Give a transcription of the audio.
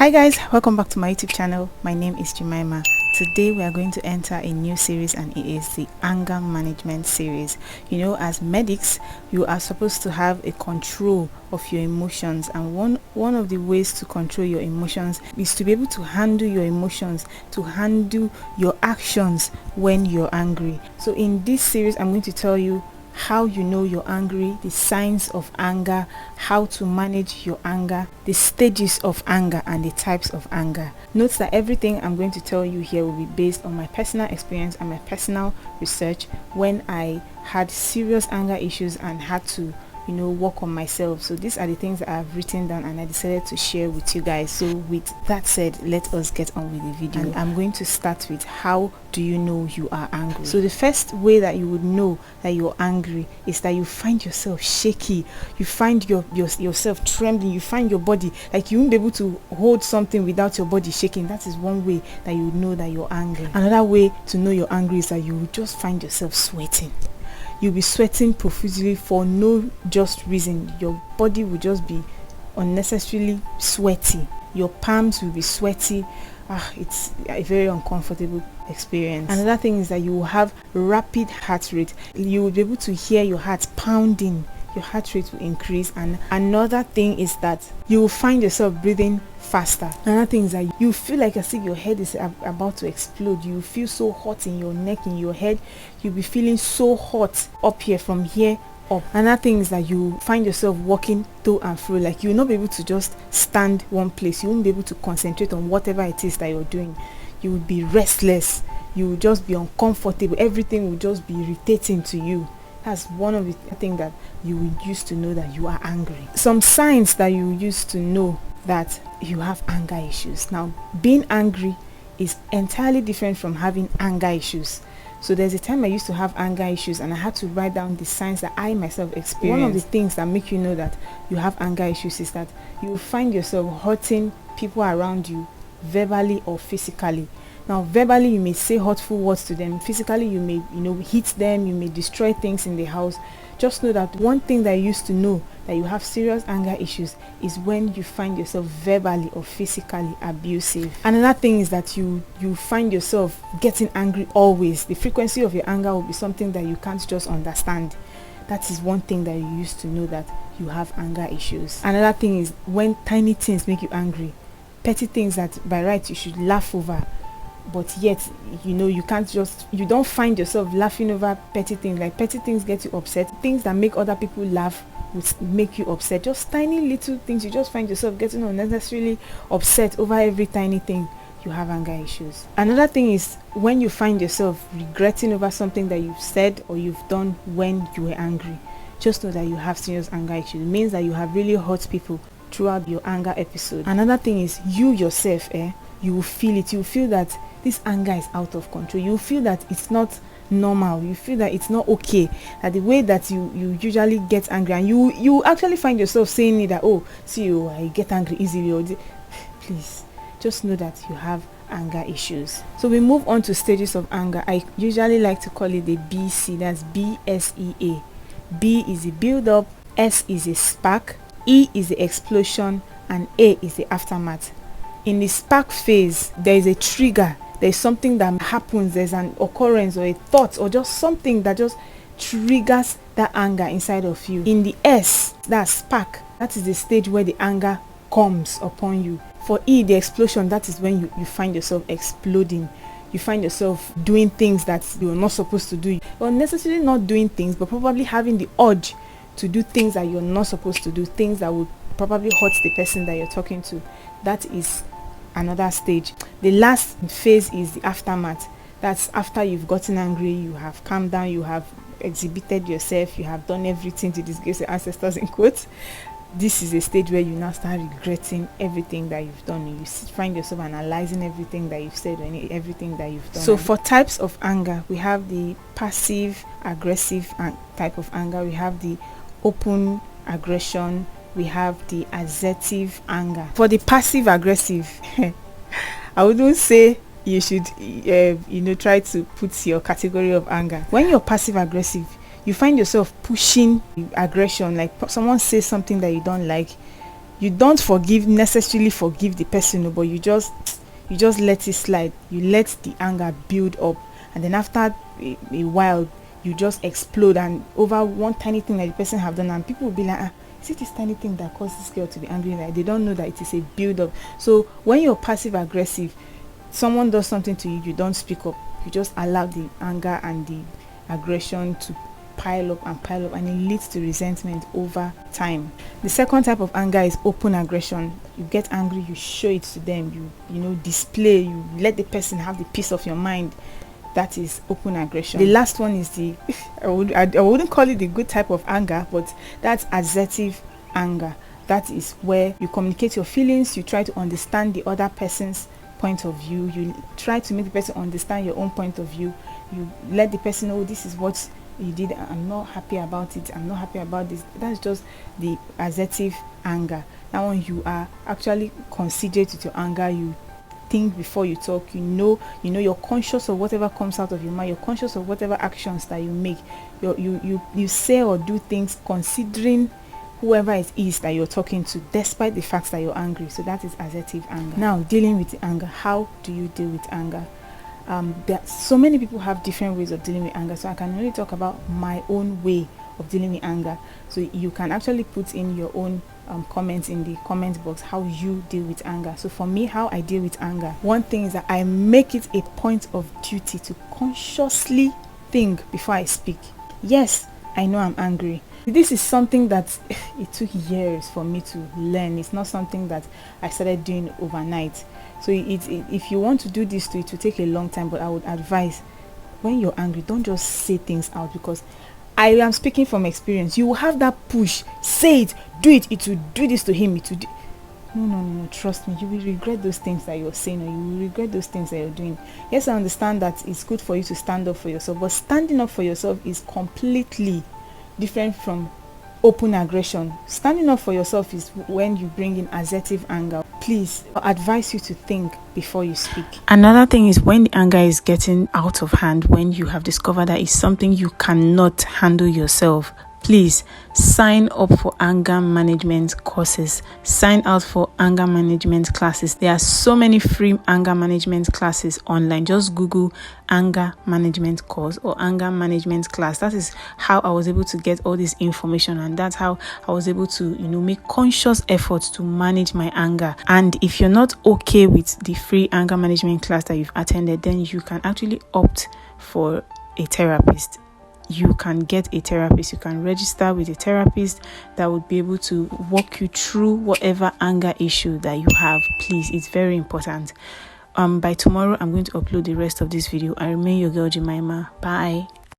Hi guys, welcome back to my YouTube channel. My name is Jemima. Today we are going to enter a new series, and it is the anger management series. You know, as medics, you are supposed to have a control of your emotions, and one of the ways to control your emotions is to be able to handle your emotions, to handle your actions when you're angry. So in this series, I'm going to tell you how you know you're angry, the signs of anger, how to manage your anger, the stages of anger, and the types of anger. Note that everything I'm going to tell you here will be based on my personal experience and my personal research when I had serious anger issues and had to work on myself. So these are the things that I've written down and I decided to share with you guys. So with that said, let us get on with the video. And I'm going to start with, how do you know you are angry? So the first way that you would know that you're angry is that you find yourself shaky, you find yourself trembling, you find your body like you won't be able to hold something without your body shaking. That is one way that you know that you're angry. Another way to know you're angry is that you will just find yourself sweating. You'll be sweating profusely for no just reason. Your body will just be unnecessarily sweaty. Your palms will be sweaty. It's a very uncomfortable experience. Another thing is that you will have rapid heart rate. You will be able to hear your heart pounding. Your heart rate will increase. And another thing is that you will find yourself breathing faster. Another thing is that you feel like as if your head is about to explode. You feel so hot in your neck, in your head. You'll be feeling so hot up here, from here up. Another thing is that you find yourself walking to and fro, like you will not be able to just stand one place. You won't be able to concentrate on whatever it is that you're doing. You will be restless. You will just be uncomfortable. Everything will just be irritating to you. That's one of the things that you will use to know that you are angry. Some signs that you use to know that you have anger issues. Now, being angry is entirely different from having anger issues. So there's a time I used to have anger issues and I had to write down the signs that I myself experienced. One of the things that make you know that you have anger issues is that you will find yourself hurting people around you, verbally or physically. Now, verbally, you may say hurtful words to them. Physically, you may, hit them. You may destroy things in the house. Just know that one thing that you used to know that you have serious anger issues is when you find yourself verbally or physically abusive. Another thing is that you find yourself getting angry always. The frequency of your anger will be something that you can't just understand. That is one thing that you used to know that you have anger issues. Another thing is when tiny things make you angry. Petty things that by right you should laugh over. But yet, you don't find yourself laughing over petty things. Like petty things get you upset. Things that make other people laugh would make you upset. Just tiny little things. You just find yourself getting unnecessarily upset over every tiny thing. You have anger issues. Another thing is when you find yourself regretting over something that you've said or you've done when you were angry. Just know that you have serious anger issues. It means that you have really hurt people throughout your anger episode. Another thing is you yourself, you will feel it. You will feel that this anger is out of control. You feel that it's not normal. You feel that it's not okay. That the way that you usually get angry, and you actually find yourself saying it that, I get angry easily. Please, just know that you have anger issues. So we move on to stages of anger. I usually like to call it the BC. That's BSEA. B is the build up, S is a spark, E is the explosion, and A is the aftermath. In the spark phase, there is a trigger. There's something that happens. There's an occurrence or a thought or just something that just triggers that anger inside of you. In the S, that spark, that is the stage where the anger comes upon you. For E, the explosion, that is when you find yourself exploding. You find yourself doing things that you're not supposed to do. Or necessarily not doing things, but probably having the urge to do things that you're not supposed to do. Things that would probably hurt the person that you're talking to. That is another stage. The last phase is the aftermath. That's after you've gotten angry, you have calmed down, you have exhibited yourself, you have done everything to disgrace your ancestors, in quotes. This is a stage where you now start regretting everything that you've done. You find yourself analyzing everything that you've said or everything that you've done. So for types of anger, we have the passive aggressive type of anger. We have the open aggression. We have the assertive anger. For the passive aggressive, I wouldn't say you should try to put your category of anger. When you're passive aggressive, you find yourself pushing aggression. Like someone says something that you don't like, you don't necessarily forgive the person, but you just let it slide. You let the anger build up, and then after a while you just explode, and over one tiny thing that the person have done, and people will be like, is it this tiny thing that caused this girl to be angry? Like, they don't know that it is a build up. So when you're passive aggressive, someone does something to you, you don't speak up, you just allow the anger and the aggression to pile up, and it leads to resentment over time. The second type of anger is open aggression. You get angry, you show it to them, you display, you let the person have the peace of your mind. That is open aggression. The last one is the I wouldn't call it the good type of anger, but that's assertive anger. That is where you communicate your feelings, you try to understand the other person's point of view, you try to make the person understand your own point of view, you let the person know, this is what you did, I'm not happy about it, I'm not happy about this. That's just the assertive anger. Now when you are actually considerate with your anger, you think before you talk, you're conscious of whatever comes out of your mind, you're conscious of whatever actions that you make, you say or do things considering whoever it is that you're talking to, despite the fact that you're angry. So that is assertive anger. Now, dealing with anger. How do you deal with anger? So many people have different ways of dealing with anger, so I can only talk about my own way of dealing with anger. So you can actually put in your own comments in the comment box how you deal with anger. So for me, how I deal with anger, one thing is that I make it a point of duty to consciously think before I speak. Yes, I know I'm angry. This is something that it took years for me to learn. It's not something that I started doing overnight. So if you want to do this it will take a long time, but I would advise, when you're angry, don't just say things out, because I am speaking from experience. You will have that push, say it, do it, it will do this to him, it will do. No, trust me, you will regret those things that you're saying, or you will regret those things that you're doing. Yes, I understand that it's good for you to stand up for yourself, but standing up for yourself is completely different from open aggression. Standing up for yourself is when you bring in assertive anger. Please, I advise you to think before you speak. Another thing is when the anger is getting out of hand, when you have discovered that it's something you cannot handle yourself, please sign up for anger management courses. Sign out for anger management classes. There are so many free anger management classes online. Just Google anger management course or anger management class. That is how I was able to get all this information, and that's how I was able to make conscious efforts to manage my anger. And if you're not okay with the free anger management class that you've attended, then you can actually opt for a therapist. You can get a therapist, you can register with a therapist that would be able to walk you through whatever anger issue that you have. Please, it's very important. By tomorrow, I'm going to upload the rest of this video. I remain your girl, Jemima. Bye.